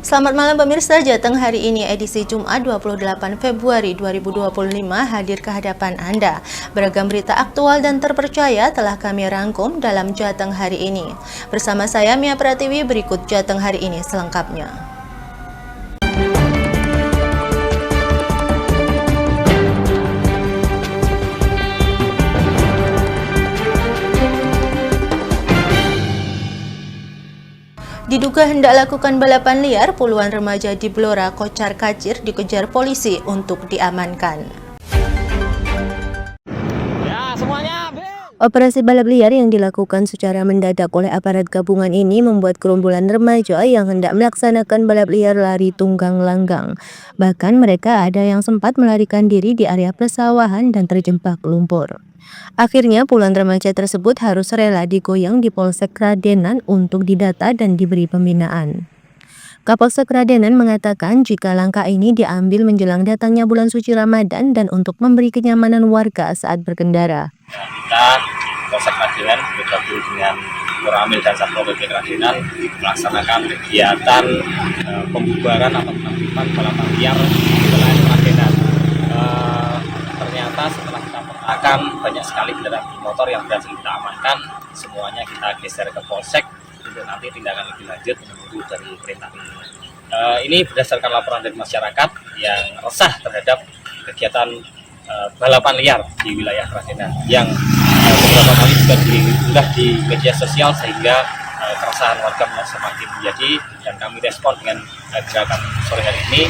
Selamat malam pemirsa, Jateng hari ini edisi Jumat 28 Februari 2025 hadir ke hadapan Anda. Beragam berita aktual dan terpercaya telah kami rangkum dalam Jateng hari ini. Bersama saya Mia Pratiwi, berikut Jateng hari ini selengkapnya. Diduga hendak lakukan balapan liar, puluhan remaja di Blora Kocar-Kacir dikejar polisi untuk diamankan. Operasi balap liar yang dilakukan secara mendadak oleh aparat gabungan ini membuat gerombolan remaja yang hendak melaksanakan balap liar lari tunggang langgang. Bahkan mereka ada yang sempat melarikan diri di area persawahan dan terjebak lumpur. Akhirnya puluhan remaja tersebut harus rela digoyang di Polsek Kradenan untuk didata dan diberi pembinaan. Kapolsek Kradenan mengatakan jika langkah ini diambil menjelang datangnya bulan suci Ramadan dan untuk memberi kenyamanan warga saat berkendara. Kita Polsek Kradenan bergabung dengan Koramil dan Satpol PP Kradenan melaksanakan kegiatan pembubaran atau penertiban balapan liar di wilayah Kradenan. Ternyata setelah kita petakan banyak sekali kendaraan motor yang berhasil kita amankan, semuanya kita geser ke Polsek untuk nanti tindakan lebih lanjut menunggu dari perintah ini. Ini berdasarkan laporan dari masyarakat yang resah terhadap kegiatan balapan liar di wilayah Kradenan yang beberapa kali juga diunggah di media sosial sehingga keresahan warga semakin menjadi, dan kami respon dengan gerakan sore hari ini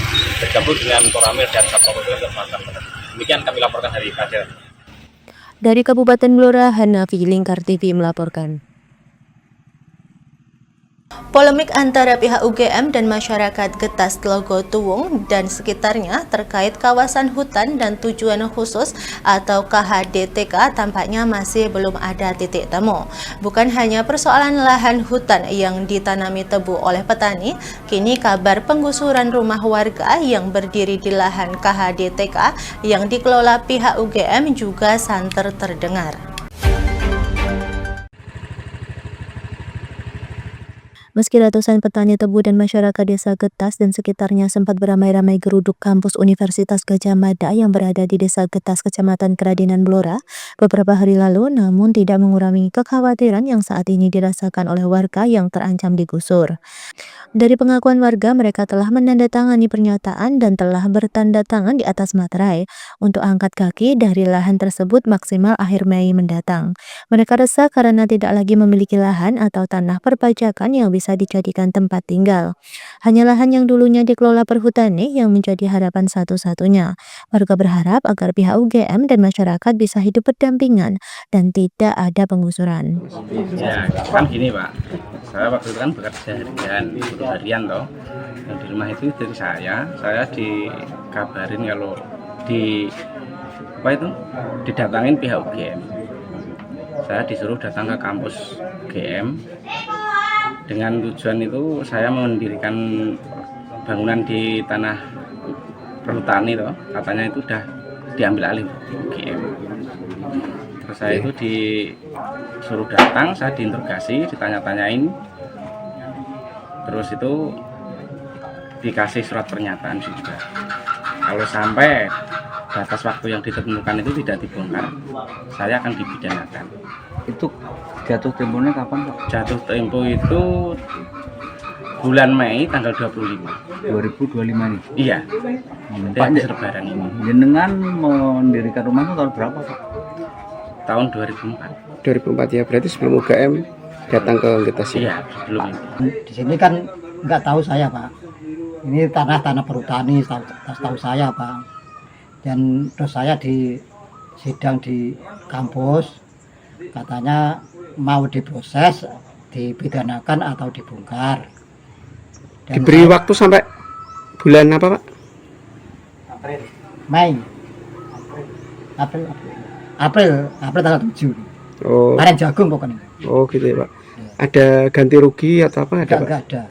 bergabung dengan Koramil dan Satpol PP untuk melakukan penertiban. Demikian kami laporkan dari Kradenan. Dari Kabupaten Blora, Hanafi, Lingkar TV melaporkan. Polemik antara pihak UGM dan masyarakat Getas Tlogo Tuwung dan sekitarnya terkait kawasan hutan dan tujuan khusus atau KHDTK tampaknya masih belum ada titik temu. Bukan hanya persoalan lahan hutan yang ditanami tebu oleh petani, kini kabar penggusuran rumah warga yang berdiri di lahan KHDTK yang dikelola pihak UGM juga santer terdengar. Meski ratusan petani tebu dan masyarakat desa Getas dan sekitarnya sempat beramai-ramai geruduk kampus Universitas Gadjah Mada yang berada di desa Getas, Kecamatan Kradenan, Blora, beberapa hari lalu, namun tidak mengurangi kekhawatiran yang saat ini dirasakan oleh warga yang terancam digusur. Dari pengakuan warga, mereka telah menandatangani pernyataan dan telah bertanda tangan di atas materai untuk angkat kaki dari lahan tersebut maksimal akhir Mei mendatang. Mereka resah karena tidak lagi memiliki lahan atau tanah perpajakan yang bisa dijadikan tempat tinggal. Hanya lahan yang dulunya dikelola perhutani yang menjadi harapan satu-satunya. Warga berharap agar pihak UGM dan masyarakat bisa hidup berdampingan dan tidak ada penggusuran. Ya, kan gini Pak, saya waktu itu kan bekerja harian toh. Dan di rumah itu dari saya dikabarin kalau didatangin pihak UGM. Saya disuruh datang ke kampus UGM. Dengan tujuan itu saya mendirikan bangunan di tanah perhutani toh, katanya itu sudah diambil alih UGM. Terus saya itu disuruh datang, saya diinterogasi, ditanya-tanyain. Terus itu dikasih surat pernyataan juga. Kalau sampai batas waktu yang ditentukan itu tidak dibongkar, saya akan dipidanakan. Itu jatuh temponya kapan Pak? Jatuh tempo itu bulan Mei tanggal 25. 2025 ini? Iya, Pak, Lebaran ini. jenengan mendirikan rumah itu tahun berapa Pak? Tahun 2004. 2004 ya, berarti sebelum UGM datang ke Getas ya? Iya, sebelum itu. Di sini kan nggak tahu saya Pak. Ini tanah perhutani, tahu saya Pak. Dan terus saya sidang di kampus, katanya mau diproses, dipidanakan atau dibongkar. Dan Diberi waktu sampai bulan apa Pak? Mei, April tanggal 7. Oh, Kemarin jagung pokoknya. oh gitu ya Pak. Ada ganti rugi atau apa? Ada Pak? Enggak ada.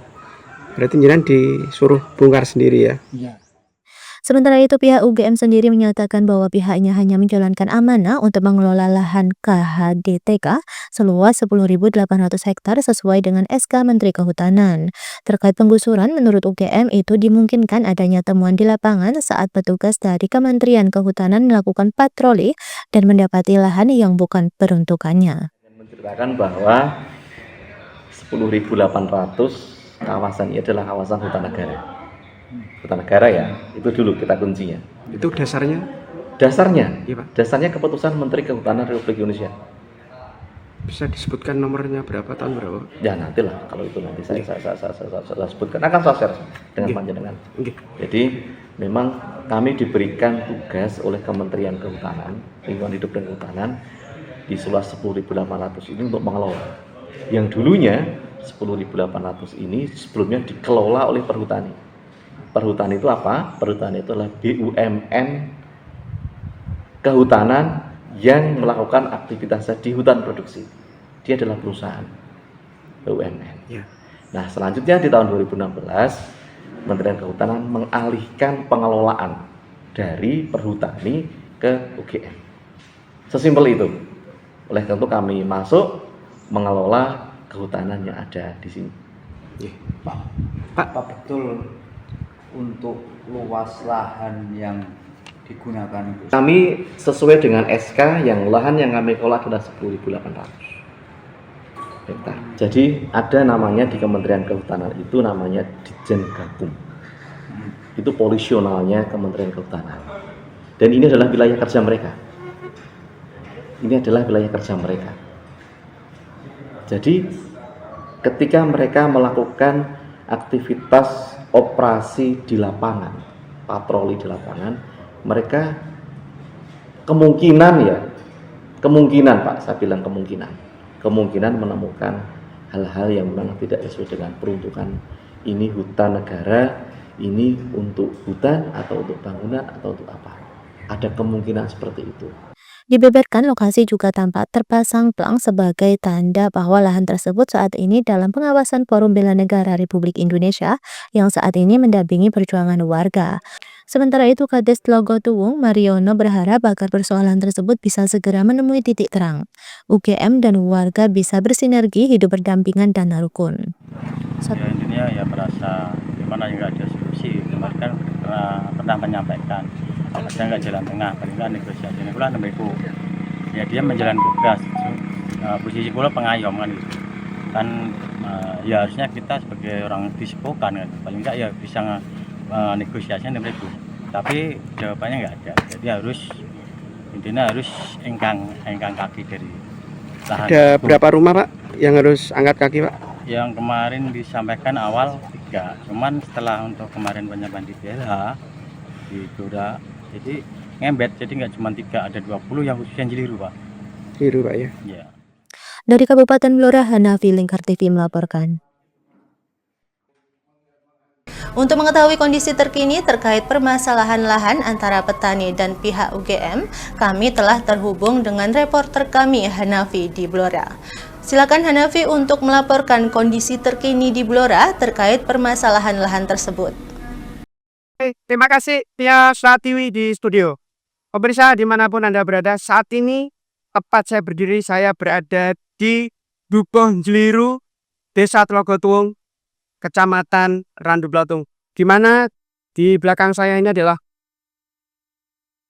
Berarti jenengan disuruh bongkar sendiri ya? Iya. Sementara itu, pihak UGM sendiri menyatakan bahwa pihaknya hanya menjalankan amanah untuk mengelola lahan KHDTK seluas 10.800 hektar sesuai dengan SK Menteri Kehutanan. Terkait penggusuran, menurut UGM itu dimungkinkan adanya temuan di lapangan saat petugas dari Kementerian Kehutanan melakukan patroli dan mendapati lahan yang bukan peruntukannya. Menceritakan bahwa 10.800 kawasan ini adalah kawasan hutan negara. Hutan negara ya, itu dulu kita kuncinya. Itu dasarnya? Dasarnya, Iya, Pak. dasarnya keputusan Menteri Kehutanan Republik Indonesia. Bisa disebutkan nomornya berapa, tahun berapa? Ya nantilah kalau itu nanti saya sebutkan, akan saya share dengan panjenengan. Oke. Jadi memang kami diberikan tugas oleh Kementerian Kehutanan, Lingkungan Hidup dan Kehutanan di seluas 10.800 ini untuk mengelola. Yang dulunya 10.800 ini sebelumnya dikelola oleh Perhutani. Perhutani itu apa? Perhutani itu adalah BUMN kehutanan yang melakukan aktivitasnya di hutan produksi. Dia adalah perusahaan BUMN. Ya. Nah, selanjutnya di tahun 2016 Kementerian Kehutanan mengalihkan pengelolaan dari Perhutani ke UGM. Sesimpel itu. Oleh karena itu kami masuk mengelola kehutanan yang ada di sini. Ya. Pak, Pak. apa betul untuk luas lahan yang digunakan itu? Kami sesuai dengan SK yang lahan yang kami kelola adalah 10.800 hektar. Jadi ada namanya di Kementerian Kehutanan itu namanya Ditjen Gakum. Itu polisionalnya Kementerian Kehutanan. Dan ini adalah wilayah kerja mereka. Ini adalah wilayah kerja mereka. Jadi ketika mereka melakukan aktivitas operasi di lapangan, patroli di lapangan, mereka kemungkinan Pak, saya bilang kemungkinan menemukan hal-hal yang memang tidak sesuai dengan peruntukan. Ini hutan negara, ini untuk hutan atau untuk bangunan atau untuk apa. Ada kemungkinan seperti itu. Dibeberkan, lokasi juga tampak terpasang plang sebagai tanda bahwa lahan tersebut saat ini dalam pengawasan Forum Bela Negara Republik Indonesia yang saat ini mendampingi perjuangan warga. Sementara itu, Kades Tlogotuwung Mariono berharap agar persoalan tersebut bisa segera menemui titik terang. UGM dan warga bisa bersinergi, hidup berdampingan dan rukun. Ya intinya ya merasa gimana juga ada solusi. Kemarin kan pernah menyampaikan ada nggak jalan tengah, paling nggak negosiasi ini pula namanya ya dia menjalani tugas. Posisi pula pengayom kan gitu. Kan ya harusnya kita sebagai orang disipokan kan, paling nggak ya bisa negosiasi dengan mereka. Tapi jawabannya nggak ada. Jadi intinya harus engkang kaki dari lahan. Ada berapa rumah, Pak, yang harus angkat kaki, Pak? Yang kemarin disampaikan awal 3, cuman setelah untuk kemarin penyampaian di BLH itu udah jadi ngembet, jadi nggak cuma 3, ada 20 yang khususnya Jiliru, Pak. Biru, Pak, ya. Ya. Dari Kabupaten Blora, Hanafi Lingkar TV melaporkan. Untuk mengetahui kondisi terkini terkait permasalahan lahan antara petani dan pihak UGM, kami telah terhubung dengan reporter kami Hanafi di Blora. Silakan Hanafi untuk melaporkan kondisi terkini di Blora terkait permasalahan lahan tersebut. Terima kasih Tia Satiwi di studio. Pemirsa dimanapun Anda berada, saat ini tepat saya berdiri, saya berada di Dukuh Jliru, Desa Tlogotuwung, Kecamatan Randu Blatung. Di mana di belakang saya ini adalah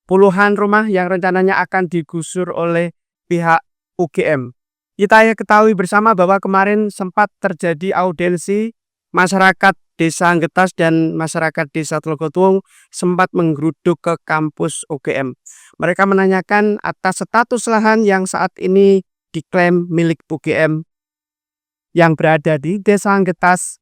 puluhan rumah yang rencananya akan digusur oleh pihak UGM. Kita ketahui bersama bahwa kemarin sempat terjadi audiensi masyarakat Desa Getas dan masyarakat Desa Tlogotuwung sempat menggeruduk ke kampus UGM. Mereka menanyakan atas status lahan yang saat ini diklaim milik UGM yang berada di Desa Getas,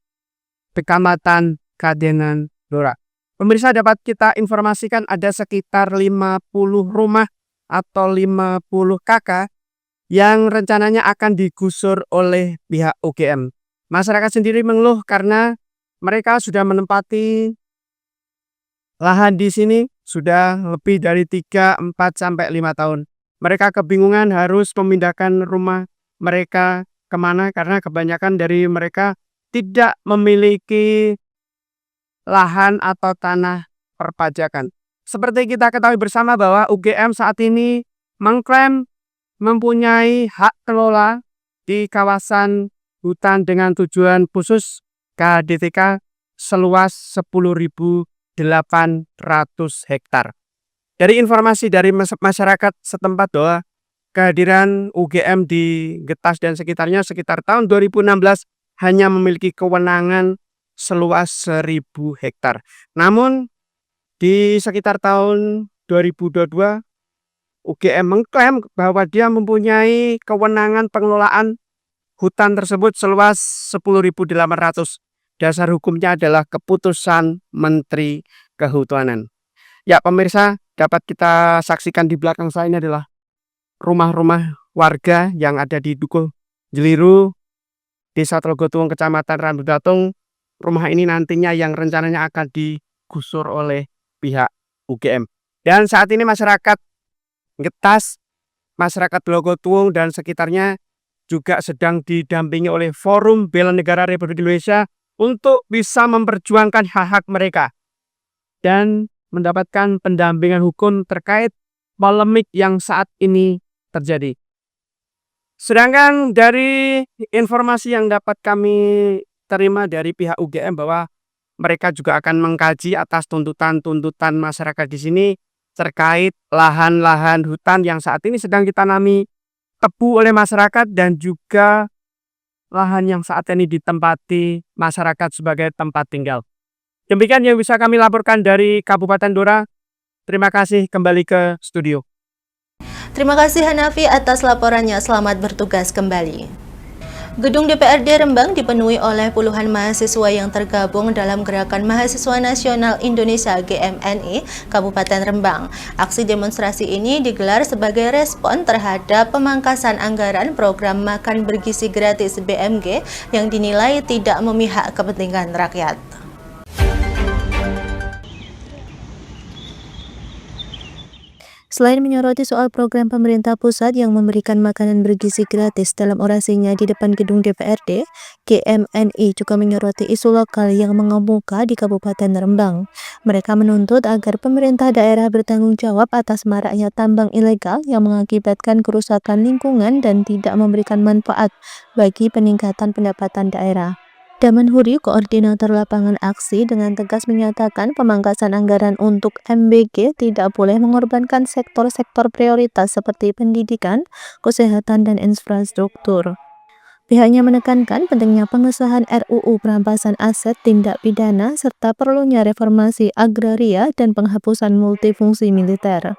Kecamatan Kadenan, Blora. Pemirsa, dapat kita informasikan ada sekitar 50 rumah atau 50 KK yang rencananya akan digusur oleh pihak UGM. Masyarakat sendiri mengeluh karena mereka sudah menempati lahan di sini sudah lebih dari 3, 4, sampai 5 tahun. Mereka kebingungan harus memindahkan rumah mereka kemana karena kebanyakan dari mereka tidak memiliki lahan atau tanah perpajakan. Seperti kita ketahui bersama bahwa UGM saat ini mengklaim mempunyai hak kelola di kawasan hutan dengan tujuan khusus KHDTK seluas 10.800 hektar. Dari informasi dari masyarakat setempat bahwa kehadiran UGM di Getas dan sekitarnya sekitar tahun 2016 hanya memiliki kewenangan seluas 1.000 hektar. Namun di sekitar tahun 2022 UGM mengklaim bahwa dia mempunyai kewenangan pengelolaan hutan tersebut seluas 10.800. Dasar hukumnya adalah keputusan Menteri Kehutanan. Ya pemirsa, dapat kita saksikan di belakang saya ini adalah rumah-rumah warga yang ada di Dukuh Jeliru, Desa Tlogotuwung, Kecamatan Rambudatung. Rumah ini nantinya yang rencananya akan digusur oleh pihak UGM. Dan saat ini masyarakat Getas, masyarakat Tlogotuwung dan sekitarnya juga sedang didampingi oleh Forum Bela Negara Republik Indonesia untuk bisa memperjuangkan hak-hak mereka dan mendapatkan pendampingan hukum terkait polemik yang saat ini terjadi. Sedangkan dari informasi yang dapat kami terima dari pihak UGM bahwa mereka juga akan mengkaji atas tuntutan-tuntutan masyarakat di sini terkait lahan-lahan hutan yang saat ini sedang ditanami tebu oleh masyarakat dan juga lahan yang saat ini ditempati masyarakat sebagai tempat tinggal. Demikian yang bisa kami laporkan dari Kabupaten Blora. Terima kasih, kembali ke studio. Terima kasih Hanafi atas laporannya. Selamat bertugas kembali. Gedung DPRD Rembang dipenuhi oleh puluhan mahasiswa yang tergabung dalam Gerakan Mahasiswa Nasional Indonesia GMNI Kabupaten Rembang. Aksi demonstrasi ini digelar sebagai respon terhadap pemangkasan anggaran program makan bergizi gratis BMG yang dinilai tidak memihak kepentingan rakyat. Selain menyoroti soal program pemerintah pusat yang memberikan makanan bergizi gratis dalam orasinya di depan gedung DPRD, GMNI juga menyoroti isu lokal yang mengemuka di Kabupaten Rembang. Mereka menuntut agar pemerintah daerah bertanggung jawab atas maraknya tambang ilegal yang mengakibatkan kerusakan lingkungan dan tidak memberikan manfaat bagi peningkatan pendapatan daerah. Daman Huri, koordinator lapangan aksi, dengan tegas menyatakan pemangkasan anggaran untuk MBG tidak boleh mengorbankan sektor-sektor prioritas seperti pendidikan, kesehatan, dan infrastruktur. Pihaknya menekankan pentingnya pengesahan RUU perampasan aset tindak pidana serta perlunya reformasi agraria dan penghapusan multifungsi militer.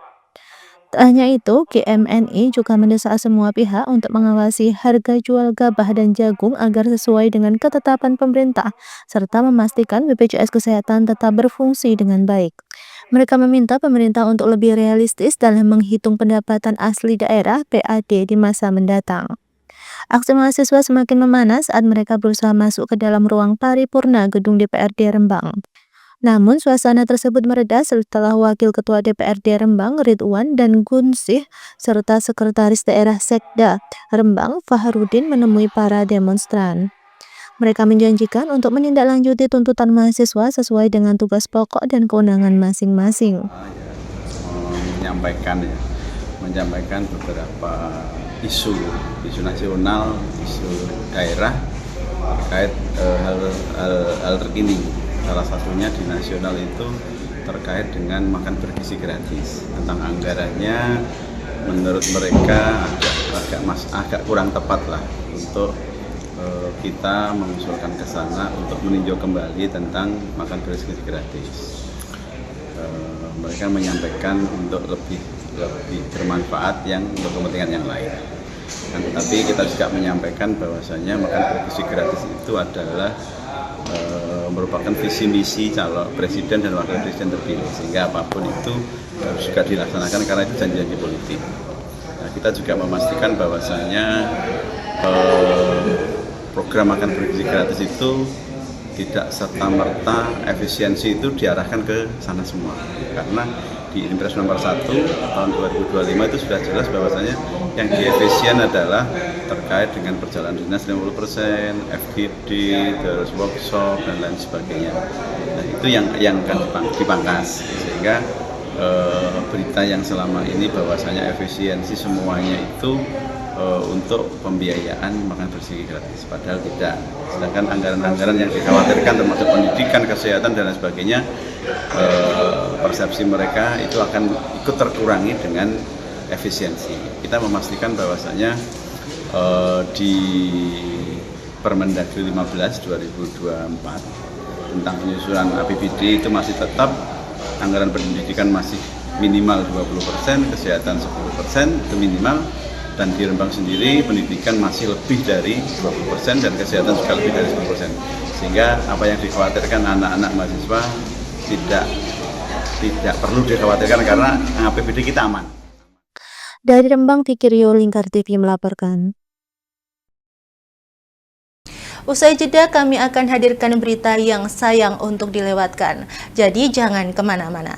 Tak hanya itu, GMNI juga mendesak semua pihak untuk mengawasi harga jual gabah dan jagung agar sesuai dengan ketetapan pemerintah, serta memastikan BPJS Kesehatan tetap berfungsi dengan baik. Mereka meminta pemerintah untuk lebih realistis dalam menghitung pendapatan asli daerah PAD di masa mendatang. Aksi mahasiswa semakin memanas saat mereka berusaha masuk ke dalam ruang paripurna gedung DPRD Rembang. Namun suasana tersebut mereda setelah Wakil Ketua DPRD Rembang Ridwan dan Gunsih serta Sekretaris Daerah Sekda Rembang Fahrudin menemui para demonstran. Mereka menjanjikan untuk menindaklanjuti tuntutan mahasiswa sesuai dengan tugas pokok dan kewenangan masing-masing. Menyampaikan beberapa isu nasional, isu daerah terkait hal terkini. Salah satunya di nasional itu terkait dengan makan bergizi gratis. Tentang anggarannya, menurut mereka agak kurang tepat lah untuk kita mengusulkan ke sana untuk meninjau kembali tentang makan bergizi gratis. Mereka menyampaikan untuk lebih bermanfaat yang untuk kepentingan yang lain. Tapi kita juga menyampaikan bahwasanya makan bergizi gratis itu adalah merupakan visi misi calon presiden dan wakil presiden terpilih, sehingga apapun itu harus juga dilaksanakan karena itu janji-janji politik. Nah, kita juga memastikan bahwasanya program makan bergizi gratis itu tidak serta-merta efisiensi itu diarahkan ke sana semua, karena di Impres nomor 1 tahun 2025 itu sudah jelas bahwasanya yang diefisien adalah terkait dengan perjalanan dinas 50%, FGD, terus workshop dan lain sebagainya. Nah, itu yang akan dipangkas, sehingga berita yang selama ini bahwasanya efisiensi semuanya itu untuk pembiayaan makan bersih gratis, padahal tidak. Sedangkan anggaran-anggaran yang dikhawatirkan termasuk pendidikan, kesehatan dan lain sebagainya, persepsi mereka itu akan ikut terkurangi dengan efisiensi. Kita memastikan bahwasanya di Permendagri 15 2024 tentang penyusunan APBD itu masih tetap anggaran pendidikan masih minimal 20%, kesehatan 10% itu minimal, dan di Rembang sendiri pendidikan masih lebih dari 20% dan kesehatan juga lebih dari 10%. Sehingga apa yang dikhawatirkan anak-anak mahasiswa tidak perlu dikhawatirkan karena APBD kita aman. Dari Rembang, Tikirio, Lingkar TV melaporkan. Usai jeda kami akan hadirkan berita yang sayang untuk dilewatkan. Jadi jangan kemana-mana.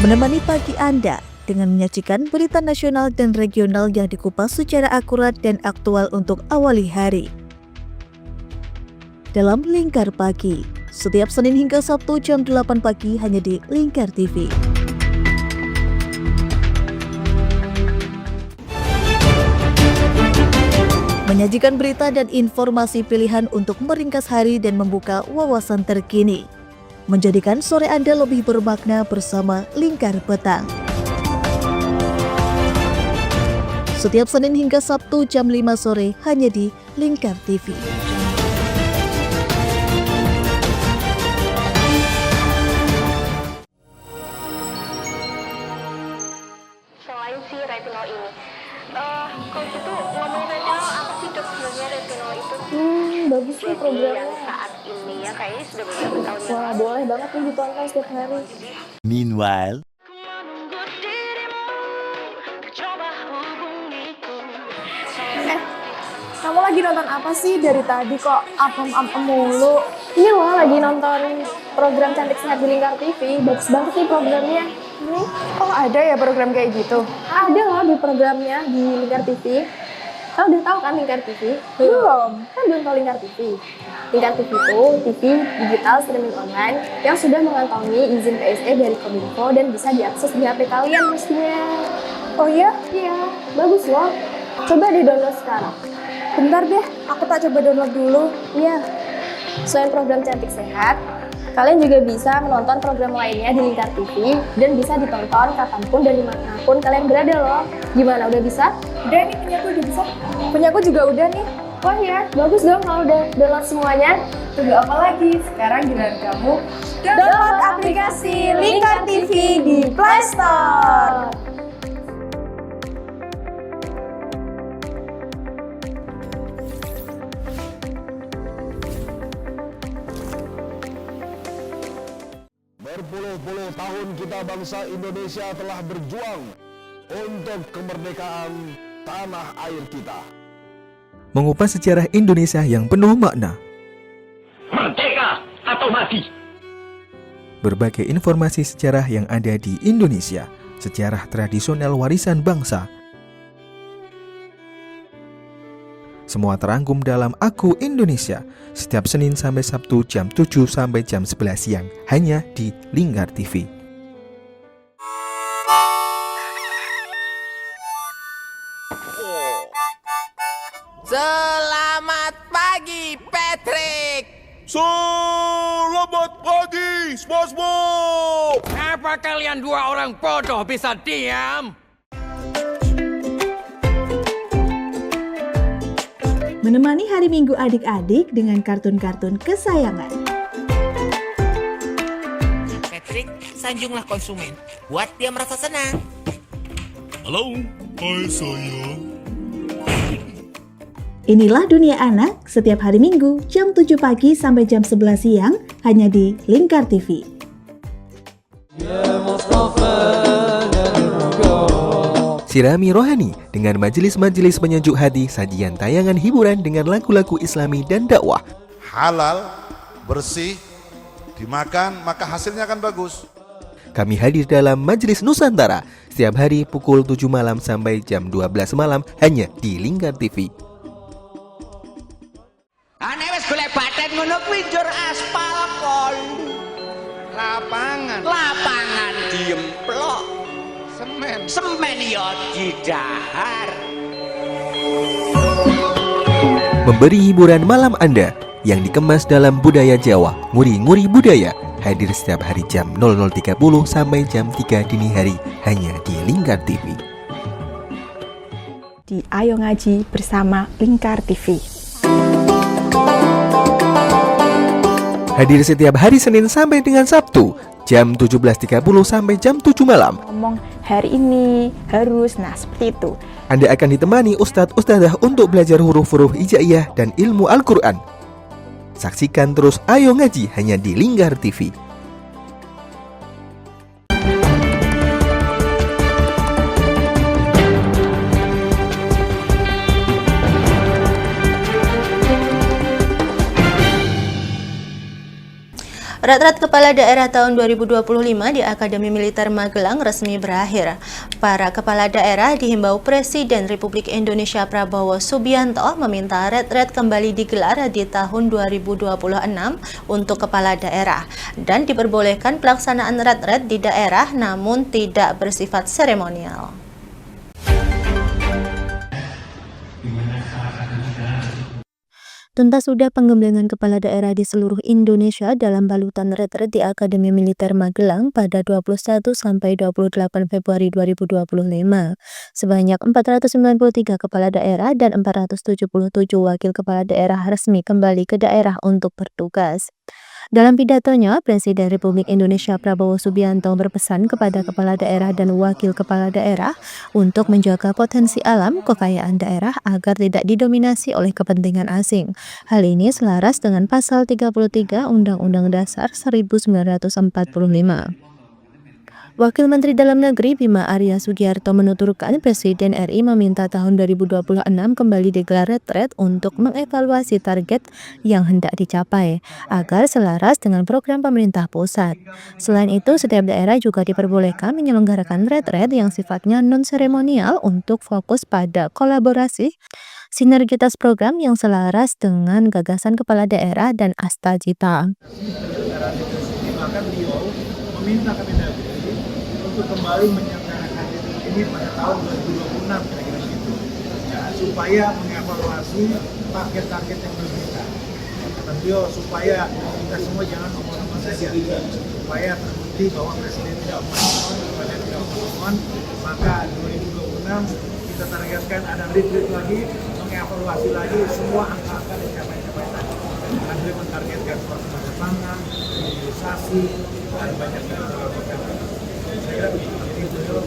Menemani pagi Anda dengan menyajikan berita nasional dan regional yang dikupas secara akurat dan aktual untuk awali hari. Dalam Lingkar Pagi, setiap Senin hingga Sabtu jam 8 pagi hanya di Lingkar TV. Menyajikan berita dan informasi pilihan untuk meringkas hari dan membuka wawasan terkini. Menjadikan sore Anda lebih bermakna bersama Lingkar Petang. Setiap Senin hingga Sabtu jam 5 sore hanya di Lingkar TV. Selain si retinol ini, coach itu ngomongin retinol apa sih dok sebenarnya retinol itu? Bagus sih programnya. Yang saat ini ya kayaknya sudah beberapa tahun yang Wah, boleh banget nih ditonton setiap hari. Meanwhile, Kamu lagi nonton apa sih dari tadi kok apem-apem mulu? Ini loh lagi nonton program Cantik Sehat di Lingkar TV. Bagus banget sih programnya. Ini. Oh ada ya program kayak gitu? Ada loh di programnya di Lingkar TV. Kau udah tahu kan Lingkar TV? Belum. Kan belum tahu Lingkar TV. Lingkar TV itu TV digital streaming online yang sudah mengantongi izin PSE dari Kominfo dan bisa diakses di HP kalian mestinya. Oh iya? Iya, bagus loh. Coba di-download sekarang. Bentar deh, aku tak coba download dulu. Iya. Selain program Cantik Sehat, kalian juga bisa menonton program lainnya di Lingkar TV dan bisa ditonton kapanpun dan dimanapun kalian berada loh. Gimana, udah bisa? Udah nih, punyaku udah bisa. Punyaku juga udah nih. Wah ya, bagus dong kalau udah download semuanya. Tunggu apa lagi? Sekarang giliran kamu download aplikasi Lingkar TV di Play Store. Berpuluh-puluh tahun kita bangsa Indonesia telah berjuang untuk kemerdekaan tanah air kita. Mengupas sejarah Indonesia yang penuh makna. Merdeka atau mati. Berbagai informasi sejarah yang ada di Indonesia, sejarah tradisional warisan bangsa. Semua terangkum dalam Aku Indonesia, setiap Senin sampai Sabtu jam 7 sampai jam 11 siang, hanya di Lingkar TV. Selamat pagi, Patrick. Selamat pagi, SpongeBob. Apa kalian dua orang bodoh bisa diam? Menemani hari Minggu adik-adik dengan kartun-kartun kesayangan. Patrick, sanjunglah konsumen. Buat dia merasa senang. Halo, hai sayang. Inilah Dunia Anak setiap hari Minggu jam 7 pagi sampai jam 11 siang hanya di Lingkar TV. Sirami rohani dengan majelis-majelis penyejuk hati, sajian tayangan hiburan dengan lagu-lagu Islami dan dakwah. Halal, bersih, dimakan maka hasilnya akan bagus. Kami hadir dalam Majelis Nusantara setiap hari pukul 7 malam sampai jam 12 malam hanya di Lingkar TV. Ane wis golek baten ngono kuwi njur aspal kon. Lapangan diemplok. Semen ya didahar. Memberi hiburan malam Anda yang dikemas dalam budaya Jawa, nguri-nguri budaya, hadir setiap hari jam 00.30 sampai jam 3 dini hari hanya di Lingkar TV. Di Ayo Ngaji bersama Lingkar TV. Hadir setiap hari Senin sampai dengan Sabtu jam 17.30 sampai jam 7 malam. Ngomong hari ini harus, nah seperti itu. Anda akan ditemani ustadz-ustadzah untuk belajar huruf-huruf hijaiyah dan ilmu Al-Quran. Saksikan terus Ayo Ngaji hanya di Lingkar TV. Rat-rat Kepala Daerah tahun 2025 di Akademi Militer Magelang resmi berakhir. Para kepala daerah dihimbau Presiden Republik Indonesia Prabowo Subianto meminta rat-rat kembali digelar di tahun 2026 untuk kepala daerah dan diperbolehkan pelaksanaan rat-rat di daerah namun tidak bersifat seremonial. Tuntas sudah pengembangan kepala daerah di seluruh Indonesia dalam balutan rat-rat di Akademi Militer Magelang pada 21 sampai 28 Februari 2025. Sebanyak 493 kepala daerah dan 477 wakil kepala daerah resmi kembali ke daerah untuk bertugas. Dalam pidatonya, Presiden Republik Indonesia Prabowo Subianto berpesan kepada kepala daerah dan wakil kepala daerah untuk menjaga potensi alam kekayaan daerah agar tidak didominasi oleh kepentingan asing. Hal ini selaras dengan Pasal 33 Undang-Undang Dasar 1945. Wakil Menteri Dalam Negeri Bima Arya Sugiarto menuturkan Presiden RI meminta tahun 2026 kembali digelar rat-rat untuk mengevaluasi target yang hendak dicapai agar selaras dengan program pemerintah pusat. Selain itu, setiap daerah juga diperbolehkan menyelenggarakan rat-rat yang sifatnya non-seremonial untuk fokus pada kolaborasi, sinergitas program yang selaras dengan gagasan kepala daerah dan Astagita. Meminta Kemendagri untuk kembali menyelenggarakan ini pada tahun 2026 kira-kira gitu ya, supaya mengevaluasi target-target yang berbeda. Kata beliau supaya kita semua jangan omong-omong saja, supaya terbukti bahwa Presiden tidak omong-omong, maka 2026 kita targetkan ada retreat lagi, mengevaluasi lagi semua angka-angka dan capai-capai tadi. Kami mentargetkan perkembangan pangan, mobilisasi, dan banyak program. Saya kira begitu beliau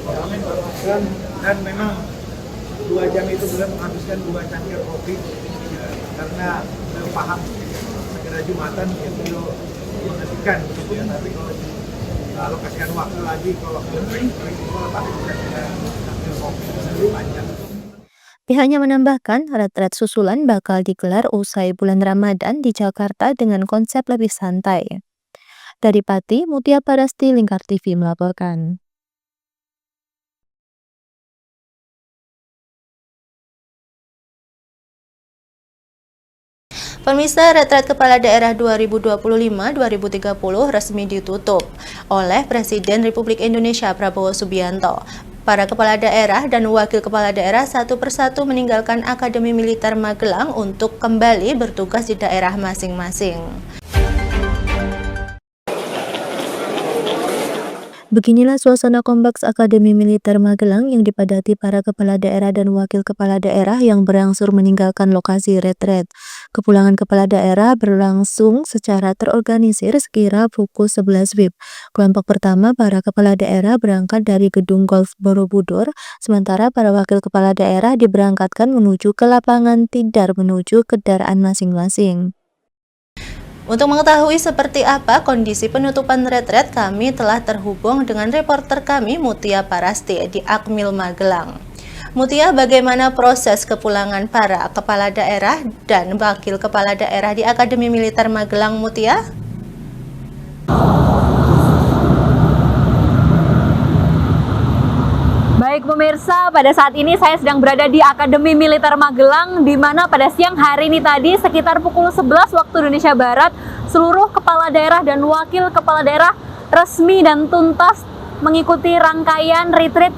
kami melakukan, dan memang 2 jam itu beliau menghabiskan 2 cangkir kopi ya, karena beliau paham segera Jumatan yang beliau menghentikan gitu ya. Tapi kalau alokasikan waktu lagi, kalau kering pasti bisa cangkir kopi lebih panjang. Pihaknya menambahkan, rat-rat susulan bakal digelar usai bulan Ramadan di Jakarta dengan konsep lebih santai. Dari Pati, Mutia Parasti, Lingkar TV melaporkan. Pemirsa, rat-rat Kepala Daerah 2025-2030 resmi ditutup oleh Presiden Republik Indonesia Prabowo Subianto. Para kepala daerah dan wakil kepala daerah satu persatu meninggalkan Akademi Militer Magelang untuk kembali bertugas di daerah masing-masing. Beginilah suasana kompleks Akademi Militer Magelang yang dipadati para kepala daerah dan wakil kepala daerah yang berangsur meninggalkan lokasi rat-rat. Kepulangan kepala daerah berlangsung secara terorganisir sekira pukul 11 WIB. Kelompok pertama para kepala daerah berangkat dari Gedung Golf Borobudur, sementara para wakil kepala daerah diberangkatkan menuju ke lapangan Tidar menuju kendaraan masing-masing. Untuk mengetahui seperti apa kondisi penutupan retret, kami telah terhubung dengan reporter kami Mutia Parasti di Akmil Magelang. Mutia, bagaimana proses kepulangan para kepala daerah dan wakil kepala daerah di Akademi Militer Magelang, Mutia? Baik pemirsa, pada saat ini saya sedang berada di Akademi Militer Magelang, di mana pada siang hari ini tadi sekitar pukul 11 waktu Indonesia Barat, seluruh kepala daerah dan wakil kepala daerah resmi dan tuntas mengikuti rangkaian retreat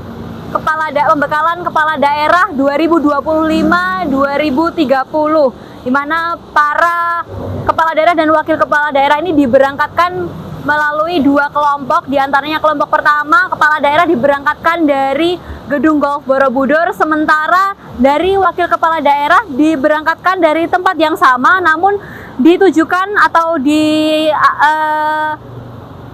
pembekalan kepala daerah 2025-2030, di mana para kepala daerah dan wakil kepala daerah ini diberangkatkan melalui dua kelompok. Di antaranya kelompok pertama, kepala daerah diberangkatkan dari Gedung Golf Borobudur, sementara dari wakil kepala daerah diberangkatkan dari tempat yang sama, namun ditujukan atau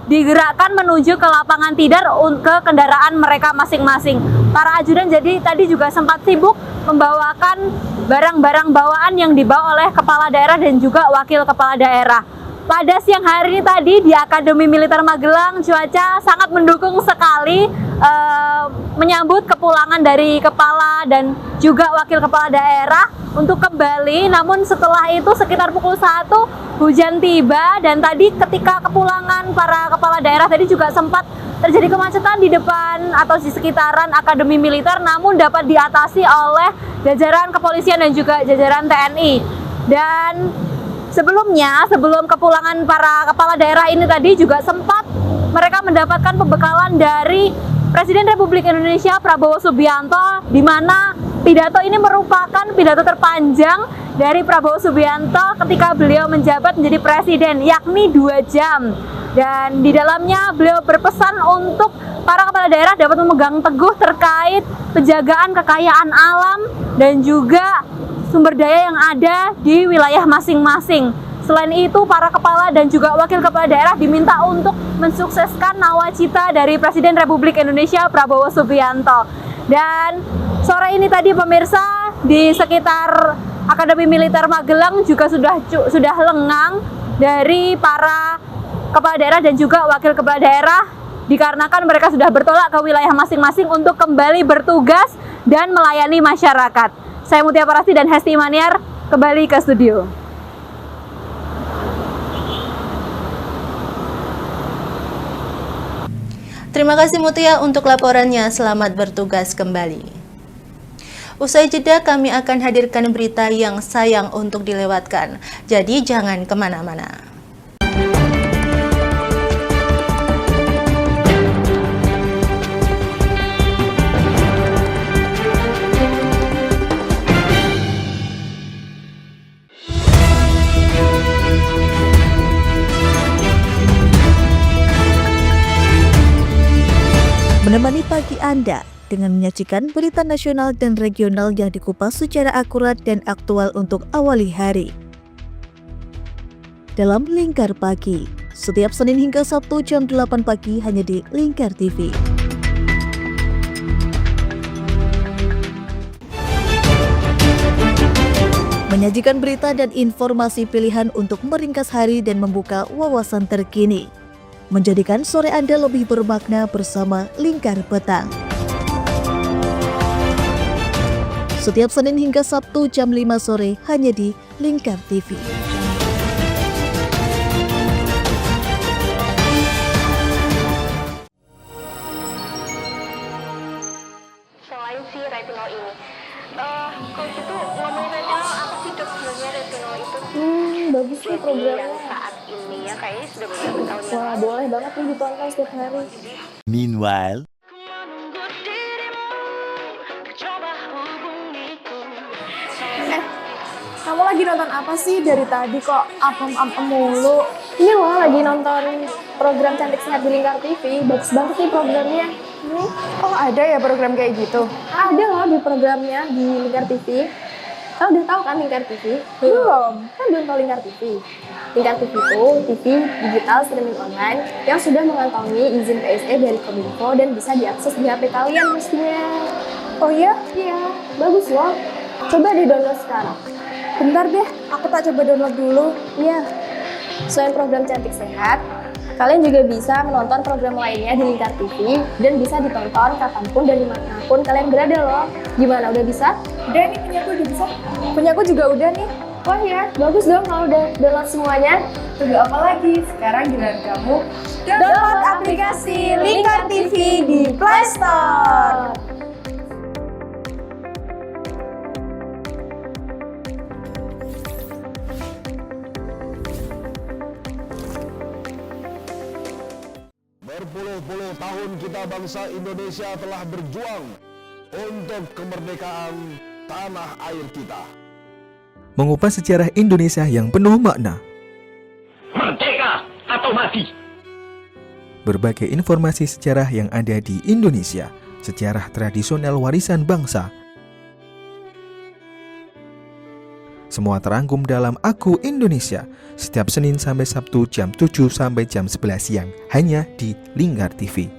digerakkan menuju ke lapangan tidar ke kendaraan mereka masing-masing. Para ajudan jadi tadi juga sempat sibuk membawakan barang-barang bawaan yang dibawa oleh kepala daerah dan juga wakil kepala daerah. Pada siang hari ini tadi di Akademi Militer Magelang, cuaca sangat mendukung sekali menyambut kepulangan dari kepala dan juga wakil kepala daerah untuk kembali. Namun setelah itu sekitar pukul 1 hujan tiba, dan tadi ketika kepulangan para kepala daerah tadi juga sempat terjadi kemacetan di depan atau di sekitaran Akademi Militer, namun dapat diatasi oleh jajaran kepolisian dan juga jajaran TNI. Dan sebelumnya, sebelum kepulangan para kepala daerah ini tadi juga sempat mereka mendapatkan pembekalan dari Presiden Republik Indonesia Prabowo Subianto, di mana pidato ini merupakan pidato terpanjang dari Prabowo Subianto ketika beliau menjabat menjadi presiden, yakni 2 jam. Dan di dalamnya beliau berpesan untuk para kepala daerah dapat memegang teguh terkait penjagaan kekayaan alam dan juga sumber daya yang ada di wilayah masing-masing. Selain itu, para kepala dan juga wakil kepala daerah diminta untuk mensukseskan nawacita dari Presiden Republik Indonesia Prabowo Subianto. Dan sore ini tadi pemirsa, di sekitar Akademi Militer Magelang juga sudah lengang dari para kepala daerah dan juga wakil kepala daerah, dikarenakan mereka sudah bertolak ke wilayah masing-masing untuk kembali bertugas dan melayani masyarakat. Saya Mutia Parasti dan Hesti Maniar kembali ke studio. Terima kasih Mutia untuk laporannya, selamat bertugas kembali. Usai jeda kami akan hadirkan berita yang sayang untuk dilewatkan, jadi jangan kemana-mana. Menemani pagi Anda dengan menyajikan berita nasional dan regional yang dikupas secara akurat dan aktual untuk awali hari. Dalam Lingkar Pagi, setiap Senin hingga Sabtu jam 8 pagi hanya di Lingkar TV. Menyajikan berita dan informasi pilihan untuk meringkas hari dan membuka wawasan terkini. Menjadikan sore Anda lebih bermakna bersama Lingkar Petang. Setiap Senin hingga Sabtu jam 5 sore hanya di Lingkar TV. Selain si retinol ini, kalau gitu ngomongin retinol, apa sih dok sebenarnya retinol itu? Bagus sih programnya saat ini ya, kayaknya sudah beberapa tahun. Wah, boleh banget nih ditonton setiap hari. Meanwhile, Kamu lagi nonton apa sih dari tadi kok apem-apem mulu? Ini loh lagi nonton program Cantik Sehat di Lingkar TV, bagus banget nih programnya. Oh ada ya program kayak gitu? Ada loh di programnya di Lingkar TV. Kau udah tahu kan Lingkar TV? Belum. Kan belum tahu Lingkar TV. Lingkar TV itu TV digital streaming online yang sudah mengantongi izin PSE dari Kominfo dan bisa diakses di HP kalian mestinya. Oh iya? Iya, bagus loh. Coba di download sekarang. Bentar deh, aku tak coba download dulu. Iya. Selain program Cantik Sehat, kalian juga bisa menonton program lainnya di Lingkar TV dan bisa ditonton kapanpun dan dimanapun kalian berada loh. Gimana, udah bisa? Udah nih, punyaku udah bisa. Punyaku juga udah nih. Wah ya, bagus dong kalau udah download semuanya. Tunggu apa lagi? Sekarang giliran kamu download aplikasi Lingkar TV di Play Store. Berpuluh-puluh tahun kita bangsa Indonesia telah berjuang untuk kemerdekaan tanah air kita. Mengupas sejarah Indonesia yang penuh makna. Merdeka atau mati. Berbagai informasi sejarah yang ada di Indonesia, sejarah tradisional warisan bangsa. Semua terangkum dalam Aku Indonesia, setiap Senin sampai Sabtu jam 7 sampai jam 11 siang, hanya di Lingkar TV.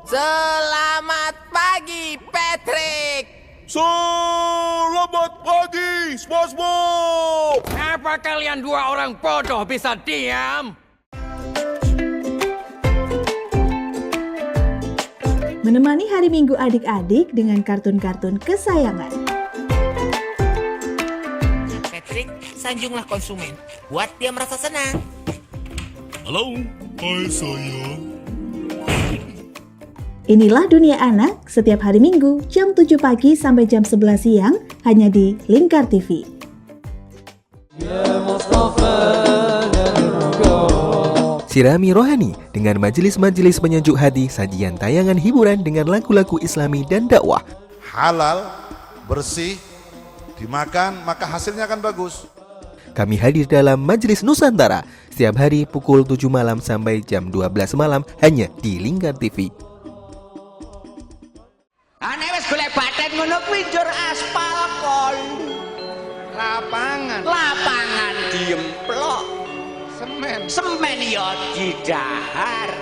Selamat pagi, Patrick. Selamat pagi, SpongeBob. Apa kalian dua orang bodoh bisa diam? Menemani hari Minggu adik-adik dengan kartun-kartun kesayangan. Patrick, sanjunglah konsumen. Buat dia merasa senang. Halo, hai sayang. Inilah Dunia Anak setiap hari Minggu jam 7 pagi sampai jam 11 siang hanya di Lingkar TV. Sirami rohani dengan majelis-majelis penyejuk hati, sajian tayangan hiburan dengan lagu-lagu Islami dan dakwah. Halal, bersih, dimakan maka hasilnya akan bagus. Kami hadir dalam Majelis Nusantara setiap hari pukul 7 malam sampai jam 12 malam hanya di Lingkar TV. Ane wis golek baten ngono kuwi njur aspal kon. Lapangan diemplok. Semen ya didahar.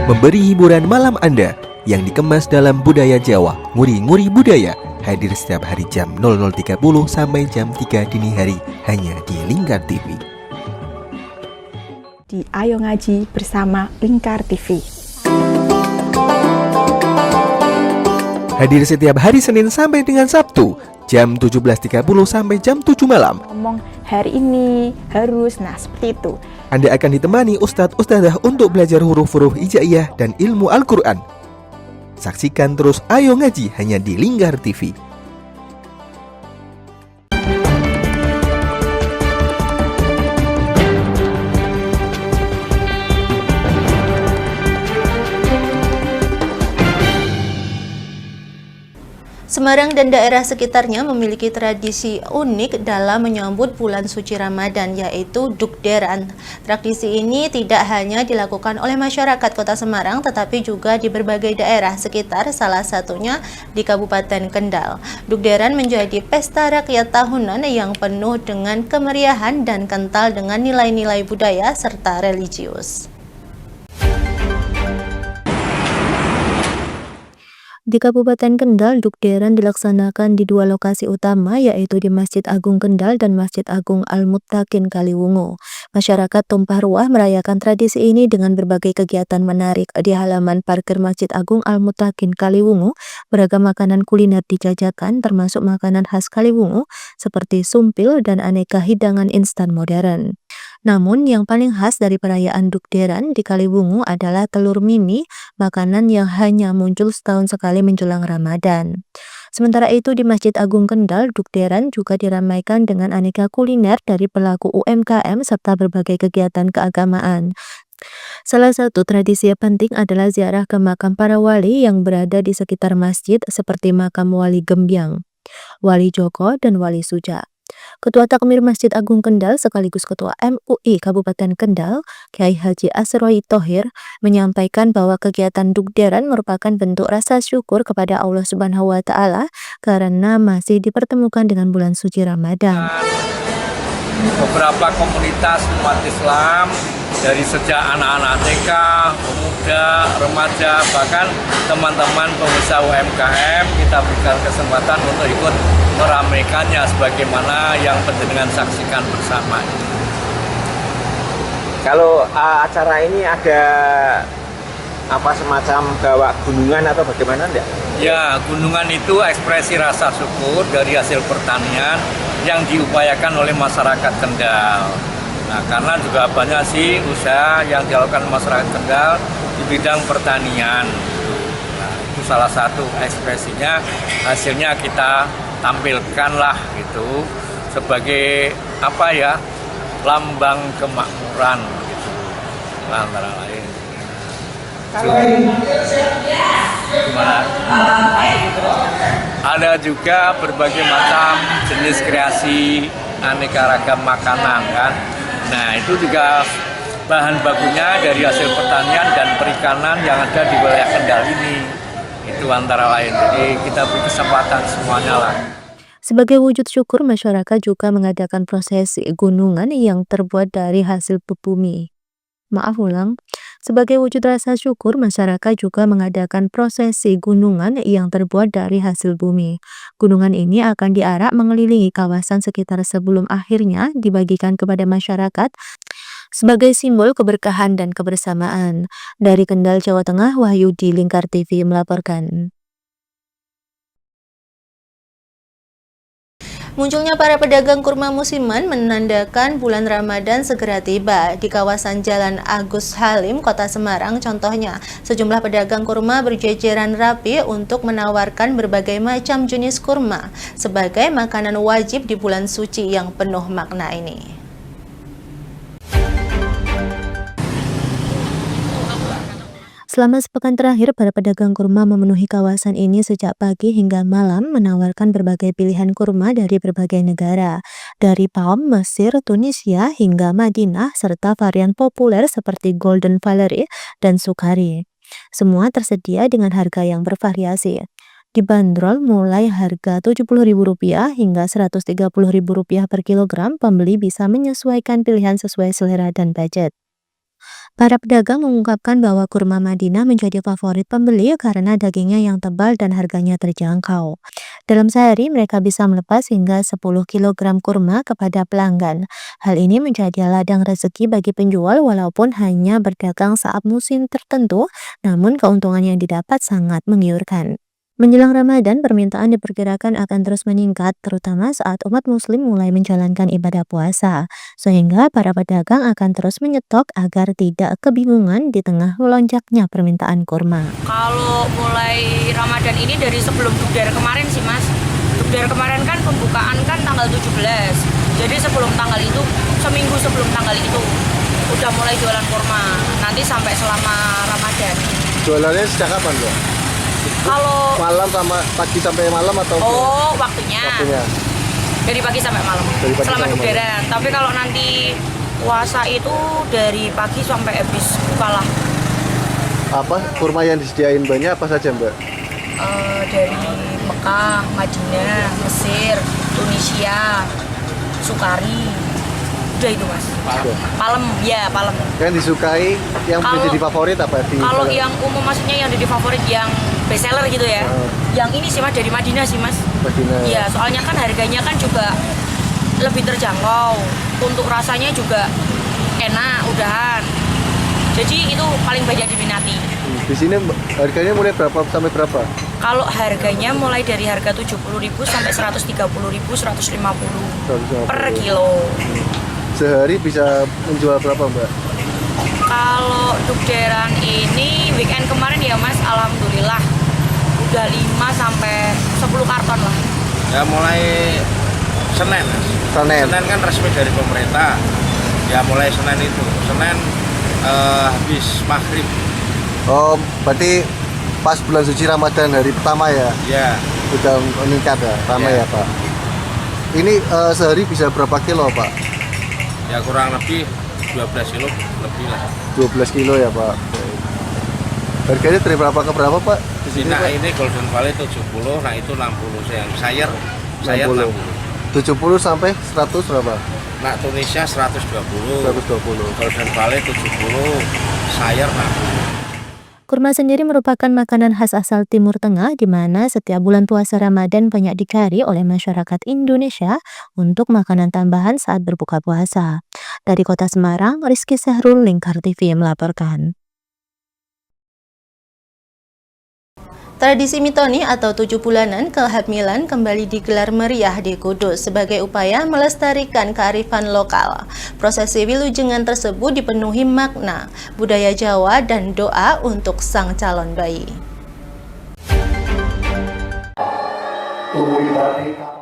Memberi hiburan malam Anda yang dikemas dalam budaya Jawa, nguri-nguri budaya, hadir setiap hari jam 00.30 sampai jam 3 dini hari hanya di Lingkar TV. Di Ayo Ngaji bersama Lingkar TV. Hadir setiap hari Senin sampai dengan Sabtu jam 17.30 sampai jam 7 malam. Ngomong hari ini harus, nah seperti itu. Anda akan ditemani ustadz-ustadzah untuk belajar huruf-huruf hijaiyah dan ilmu Al-Quran. Saksikan terus Ayo Ngaji hanya di Lingkar TV. Semarang dan daerah sekitarnya memiliki tradisi unik dalam menyambut bulan suci Ramadan, yaitu Dukderan. Tradisi ini tidak hanya dilakukan oleh masyarakat Kota Semarang, tetapi juga di berbagai daerah sekitar, salah satunya di Kabupaten Kendal. Dukderan menjadi pesta rakyat tahunan yang penuh dengan kemeriahan dan kental dengan nilai-nilai budaya serta religius. Di Kabupaten Kendal, Dukderan dilaksanakan di dua lokasi utama, yaitu di Masjid Agung Kendal dan Masjid Agung Al-Muttaqin Kaliwungu. Masyarakat tumpah ruah merayakan tradisi ini dengan berbagai kegiatan menarik. Di halaman parkir Masjid Agung Al-Muttaqin Kaliwungu, beragam makanan kuliner dijajakan, termasuk makanan khas Kaliwungu seperti sumpil dan aneka hidangan instan modern. Namun yang paling khas dari perayaan Dukderan di Kaliwungu adalah telur mini, makanan yang hanya muncul setahun sekali menjelang Ramadan. Sementara itu di Masjid Agung Kendal, Dukderan juga diramaikan dengan aneka kuliner dari pelaku UMKM serta berbagai kegiatan keagamaan. Salah satu tradisi yang penting adalah ziarah ke makam para wali yang berada di sekitar masjid seperti makam Wali Gembyang, Wali Joko, dan Wali Suja. Ketua Takmir Masjid Agung Kendal sekaligus Ketua MUI Kabupaten Kendal, Kiai Haji Asroi Thohir, menyampaikan bahwa kegiatan Dukderan merupakan bentuk rasa syukur kepada Allah Subhanahu wa Ta'ala karena masih dipertemukan dengan bulan suci Ramadan. Beberapa komunitas umat Islam dari sejak anak-anak TK, pemuda, remaja, bahkan teman-teman pengusaha UMKM kita berikan kesempatan untuk ikut meramaikannya sebagaimana yang panjenengan saksikan bersama. Kalau acara ini ada apa semacam bawa gunungan atau bagaimana enggak? Ya, gunungan itu ekspresi rasa syukur dari hasil pertanian yang diupayakan oleh masyarakat Kendal. Nah, karena juga banyak sih usaha yang dilakukan masyarakat Kendal di bidang pertanian. Nah, itu salah satu ekspresinya, hasilnya kita tampilkanlah gitu sebagai apa ya, lambang kemakmuran gitu, antara lain. Ada juga berbagai macam jenis kreasi aneka ragam makanan kan. Nah, itu juga bahan bakunya dari hasil pertanian dan perikanan yang ada di wilayah Kendal ini. Itu antara lain. Jadi kita beri kesempatan semuanya lah. Sebagai wujud syukur, masyarakat juga mengadakan prosesi gunungan yang terbuat dari hasil bumi. Sebagai wujud rasa syukur, masyarakat juga mengadakan prosesi gunungan yang terbuat dari hasil bumi. Gunungan ini akan diarak mengelilingi kawasan sekitar sebelum akhirnya dibagikan kepada masyarakat sebagai simbol keberkahan dan kebersamaan. Dari Kendal, Jawa Tengah, Wahyudi, Lingkar TV melaporkan. Munculnya para pedagang kurma musiman menandakan bulan Ramadan segera tiba. Di kawasan Jalan Agus Halim, Kota Semarang contohnya, sejumlah pedagang kurma berjejeran rapi untuk menawarkan berbagai macam jenis kurma sebagai makanan wajib di bulan suci yang penuh makna ini. Selama sepekan terakhir, para pedagang kurma memenuhi kawasan ini sejak pagi hingga malam menawarkan berbagai pilihan kurma dari berbagai negara, dari Palm, Mesir, Tunisia, hingga Madinah, serta varian populer seperti Golden Valerie dan Sukari. Semua tersedia dengan harga yang bervariasi. Dibanderol mulai harga Rp70.000 hingga Rp130.000 per kilogram, pembeli bisa menyesuaikan pilihan sesuai selera dan budget. Para pedagang mengungkapkan bahwa kurma Madinah menjadi favorit pembeli karena dagingnya yang tebal dan harganya terjangkau. Dalam sehari, mereka bisa melepas hingga 10 kg kurma kepada pelanggan. Hal ini menjadi ladang rezeki bagi penjual walaupun hanya berdagang saat musim tertentu, namun keuntungan yang didapat sangat menggiurkan. Menjelang Ramadan, permintaan diperkirakan akan terus meningkat, terutama saat umat muslim mulai menjalankan ibadah puasa, sehingga para pedagang akan terus menyetok agar tidak kebingungan di tengah melonjaknya permintaan kurma. Kalau mulai Ramadan ini dari sebelum Dukder kemarin sih Mas. Dukder kemarin kan pembukaan kan tanggal 17, jadi sebelum tanggal itu, seminggu sebelum tanggal itu, udah mulai jualan kurma, nanti sampai selama Ramadan. Jualannya sejak kapan Bu? Kalau malam sama pagi sampai malam atau? Oh, waktunya. Dari pagi sampai malam. Selama Dukderan. Tapi kalau nanti puasa itu dari pagi sampai habis bukalah. Apa kurma yang disediain banyak apa saja Mbak? Dari Mekah, Madinah, Mesir, Tunisia, Sukari. Udah itu Mas. Palem, ya Palem. Yang disukai, yang menjadi favorit apa? Kalau yang umum maksudnya yang jadi favorit yang best seller gitu ya. Yang ini sih Mas dari Madinah sih Mas. Madinah. Iya, soalnya kan harganya kan juga lebih terjangkau. Untuk rasanya juga enak, udahan. Jadi itu paling banyak diminati. Di sini harganya mulai berapa sampai berapa? Kalau harganya mulai dari harga 70.000 sampai 130.000, 150 per kilo. Sehari bisa menjual berapa Mbak? Kalau Dukderan ini weekend kemarin ya Mas, alhamdulillah udah 5 sampai 10 karton lah. Ya mulai Senin. Senin kan resmi dari pemerintah. Ya mulai Senin itu. Senin habis maghrib. Oh, berarti pas bulan suci Ramadan hari pertama ya? Ya. Udah meningkat ya, ramai ya Pak. Ini sehari bisa berapa kilo Pak? Ya kurang lebih 12 kilo lebih lah. 12 kilo ya Pak. Harganya dari berapa ke berapa Pak? Di sini, nah Pak? ini Golden Valley 70, nah itu 60 sayur 60. 70 sampai 100 berapa? Nak Tunisia 120. Kalau dan Bali 70, sayur 60. Kurma sendiri merupakan makanan khas asal Timur Tengah di mana setiap bulan puasa Ramadan banyak dicari oleh masyarakat Indonesia untuk makanan tambahan saat berbuka puasa. Dari Kota Semarang, Rizky Sahrul, Lingkar TV melaporkan. Tradisi mitoni atau 7 bulanan kehamilan kembali digelar meriah di Kudus sebagai upaya melestarikan kearifan lokal. Prosesi wilujengan tersebut dipenuhi makna, budaya Jawa dan doa untuk sang calon bayi.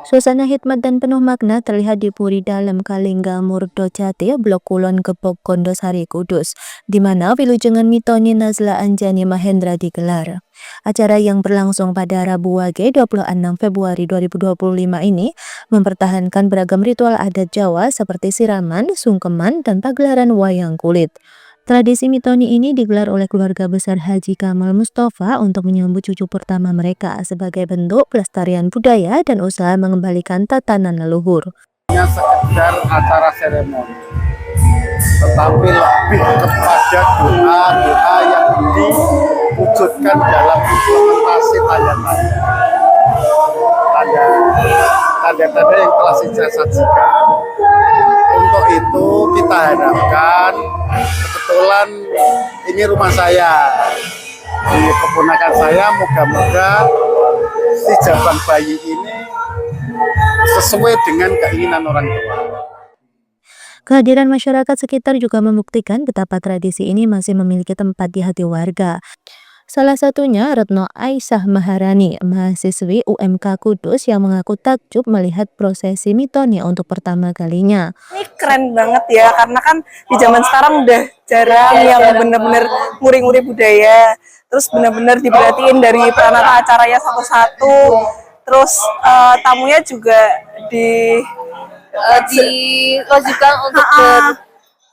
Suasana hikmat dan penuh makna terlihat di Puri Dalam Kalingga Murdo Jati, Blok Kulon Gebog Gondosari Kudus, di mana wilujengan mitoni Nazla Anjani Mahendra digelar. Acara yang berlangsung pada Rabu Wage 26 Februari 2025 ini mempertahankan beragam ritual adat Jawa seperti siraman, sungkeman, dan pagelaran wayang kulit. Tradisi mitoni ini digelar oleh keluarga besar Haji Kamal Mustafa untuk menyambut cucu pertama mereka sebagai bentuk pelestarian budaya dan usaha mengembalikan tatanan leluhur. Hanya sekedar acara seremoni, tetapi lebih kepada doa-doa yang diwujudkan dalam implementasi tanda-tanda yang telah saya sajikan. Untuk itu kita harapkan, kebetulan ini rumah saya, di keponakan saya, moga-moga si jabang bayi ini sesuai dengan keinginan orang tua. Kehadiran masyarakat sekitar juga membuktikan betapa tradisi ini masih memiliki tempat di hati warga. Salah satunya Retno Aisyah Maharani, mahasiswi UMK Kudus yang mengaku takjub melihat prosesi mitoni untuk pertama kalinya. Ini keren banget ya, karena kan di zaman sekarang udah jarang yang benar-benar nguri-nguri budaya. Terus benar-benar diperhatiin dari peranata acaranya satu-satu. Terus tamunya juga diwajibkan untuk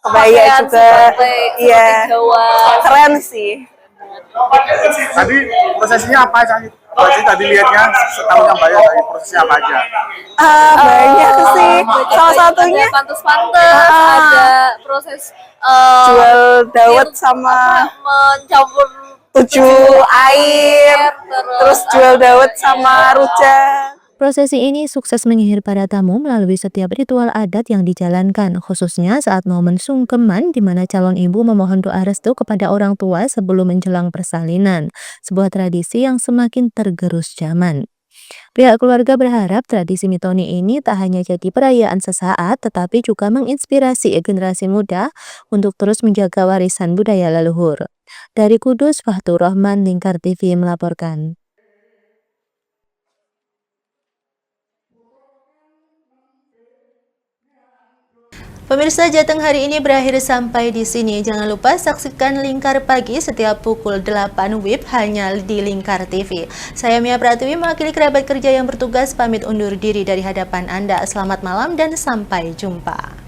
kebaya juga. Iya, keren sih. Tadi prosesinya apa aja? Tadi lihatnya setahu yang banyak, tadi prosesnya apa aja? Banyak sih. Salah satunya pantes-pantes, ada proses jual dawet sama mencampur 7 air, terus jual dawet sama rujak. Prosesi ini sukses menyihir para tamu melalui setiap ritual adat yang dijalankan, khususnya saat momen sungkeman di mana calon ibu memohon doa restu kepada orang tua sebelum menjelang persalinan, sebuah tradisi yang semakin tergerus zaman. Pihak keluarga berharap tradisi mitoni ini tak hanya jadi perayaan sesaat, tetapi juga menginspirasi generasi muda untuk terus menjaga warisan budaya leluhur. Dari Kudus, Fahtur Rahman, Lingkar TV melaporkan. Pemirsa, Jateng hari ini berakhir sampai di sini. Jangan lupa saksikan Lingkar Pagi setiap pukul 8 WIB hanya di Lingkar TV. Saya Mia Pratiwi mewakili kerabat kerja yang bertugas pamit undur diri dari hadapan Anda. Selamat malam dan sampai jumpa.